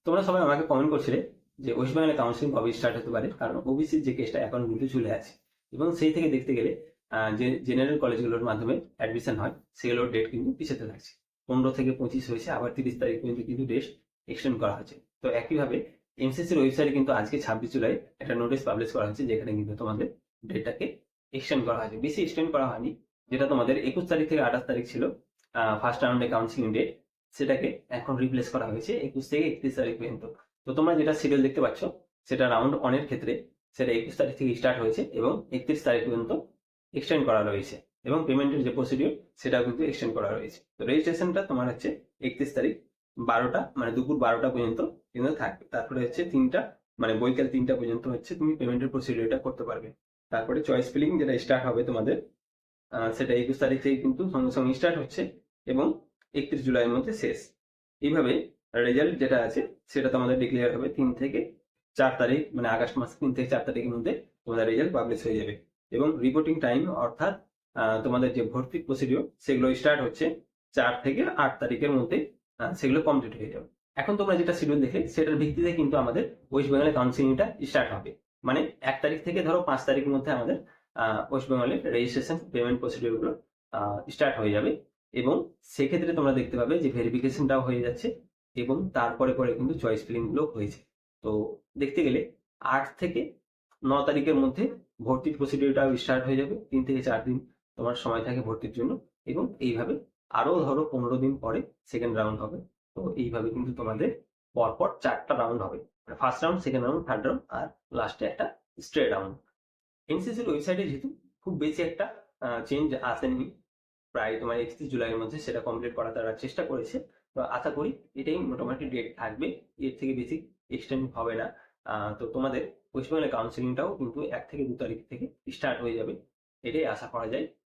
তোমরা সবাই আমাকে কমেন্ট করছিলে যে ওয়েস্ট বেঙ্গলে কাউন্সিলিং কবে স্টার্ট হতে পারে, কারণ ওবিসির যে কেসটা এখন কিন্তু চলে আছে এবং সেই থেকে দেখতে গেলে যে জেনারেল কলেজগুলোর মাধ্যমে অ্যাডমিশন হয় সেগুলোর ডেট কিন্তু পিছাতে লাগছে। 15 থেকে 25 হয়েছে, আবার 30 তারিখ পর্যন্ত কিন্তু ডেট এক্সটেন্ড করা হয়েছে। তো একইভাবে এমসিসির ওয়েবসাইটে কিন্তু আজকে 26 জুলাই একটা নোটিশ পাবলিশ করা হয়েছে, যেখানে কিন্তু তোমাদের ডেটটাকে এক্সটেন্ড করা হয়েছে। বেশি এক্সটেন্ড করা হয়নি, যেটা তোমাদের 21 তারিখ থেকে 28 তারিখ ছিল ফার্স্ট রাউন্ডে কাউন্সিলিং ডেট, সেটাকে এখন রিপ্লেস করা হয়েছে 21 থেকে 31 তারিখ পর্যন্ত। তো তোমরা যেটা শিডিউল দেখতে পাচ্ছ, সেটা রাউন্ড অনের ক্ষেত্রে সেটা 21 তারিখ থেকে স্টার্ট হয়েছে এবং 31 তারিখ পর্যন্ত এক্সটেন্ড করা রয়েছে, এবং পেমেন্টের যে প্রসিডিউর সেটাও কিন্তু এক্সটেন্ড করা রয়েছে। তো রেজিস্ট্রেশনটা তোমার হচ্ছে 31 তারিখ 12টা, মানে দুপুর 12টা পর্যন্ত কিন্তু থাকবে। তারপরে হচ্ছে 3টা, মানে বৈকাল 3টা পর্যন্ত হচ্ছে তুমি পেমেন্টের প্রসিডিউরটা করতে পারবে। তারপরে চয়েস ফিলিং যেটা স্টার্ট হবে তোমাদের, সেটা 21 তারিখ থেকে কিন্তু সঙ্গে সঙ্গে স্টার্ট হচ্ছে এবং 31 জুলাইয়ের মধ্যে শেষ। এইভাবে রেজাল্ট যেটা আছে সেটা তোমাদের ডিক্লেয়ার হবে 3 থেকে 4 তারিখ, মানে আগস্ট মাসে 3 থেকে 4 তারিখের মধ্যে তোমাদের রেজাল্ট পাবলিশ হয়ে যাবে। এবং রিপোর্টিং টাইম, অর্থাৎ তোমাদের যে ভর্তি প্রসিডিওর সেগুলো স্টার্ট হচ্ছে 4 থেকে 8 তারিখের মধ্যে, সেগুলো কমপ্লিট হয়ে যাবে। এখন তোমরা যেটা শিডিউল দেখলে সেটার ভিত্তিতে কিন্তু আমাদের ওয়েস্ট বেঙ্গলে কাউন্সিলিংটা স্টার্ট হবে। মানে 1 তারিখ থেকে ধরো 5 তারিখের মধ্যে আমাদের ওয়েস্ট বেঙ্গলের রেজিস্ট্রেশন পেমেন্ট প্রসিডিওরগুলো স্টার্ট হয়ে যাবে, এবং সেক্ষেত্রে তোমরা দেখতে পাবে যে ভেরিফিকেশনটাও হয়ে যাচ্ছে এবং তারপরে পরে কিন্তু চয়েস ফিলিংগুলো হয়েছে। তো দেখতে গেলে 8 থেকে 9 তারিখের মধ্যে ভর্তির প্রসিডিওরটাও স্টার্ট হয়ে যাবে। 3 থেকে 4 দিন তোমার সময় থাকে ভর্তির জন্য, এবং এইভাবে আরো ধরো 15 দিন পরে সেকেন্ড রাউন্ড হবে। তো এইভাবে কিন্তু তোমাদের পরপর 4টা রাউন্ড হবে, মানে first round, second round, third round, আর লাস্টে একটা স্ট্রেট রাউন্ড। এনসিসির ওয়েবসাইটে যেহেতু খুব বেশি একটা চেঞ্জ আসেনি, প্রায় তোমার 31 জুলাইয়ের মধ্যে সেটা কমপ্লিট করার তারা চেষ্টা করেছে। তো আশা করি এটাই মোটামুটি ডেট থাকবে, এর থেকে বেশি এক্সটেন্ড হবে না। তো তোমাদের ওয়েস্ট বেঙ্গলের কাউন্সিলিংটাও কিন্তু 1 থেকে 2 তারিখ থেকে স্টার্ট হয়ে যাবে, এটাই আশা করা যায়।